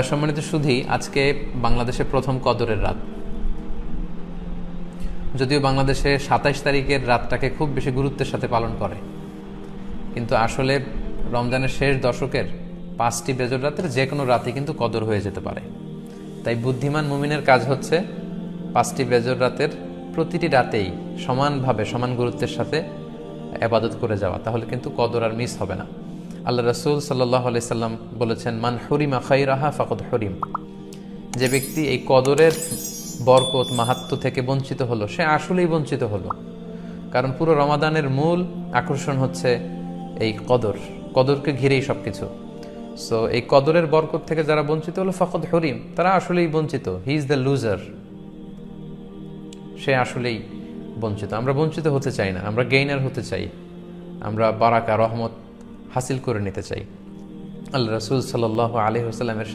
সম্মানিত সুধী, আজকে বাংলাদেশে প্রথম কদরের রাত। যদিও বাংলাদেশে 27 তারিখের রাতটাকে খুব বেশি গুরুত্বের সাথে পালন করে, কিন্তু আসলে রমজানের শেষ দশকের 5টি বেজর রাতের যে কোনো রাতে কিন্তু কদর হয়ে যেতে পারে। তাই বুদ্ধিমান মুমিনের কাজ হচ্ছে 5টি বেজর রাতের প্রতিটি রাতেই সমানভাবে সমান গুরুত্বের সাথে ইবাদত করে যাওয়া, তাহলে কিন্তু কদর আর মিস হবে না। আল্লাহ রাসূল সাল্লাল্লাহু আলাইহি সাল্লাম বলেছেন, মান হুরিমা খাইরাহা ফাকাদ হুরিম। যে ব্যক্তি এই কদরের বরকত মাহাত্ম্য থেকে বঞ্চিত হলো, সে আসলেই বঞ্চিত হলো। কারণ পুরো রমাদানের মূল আকর্ষণ হচ্ছে এই কদরকে ঘিরেই সবকিছু। সো এই কদরের বরকত থেকে যারা বঞ্চিত হলো ফাকাদ হুরিম, তারা আসলেই বঞ্চিত। হি ইজ দ্য লুজার, সে আসলেই বঞ্চিত। আমরা বঞ্চিত হতে চাই না, আমরা গেইনার হতে চাই, আমরা বারাকা রহমত হাসিল করে নিতে চাই। আল্লাহ রাসূল সাল্লাল্লাহু আলাইহি ওয়াসাল্লামের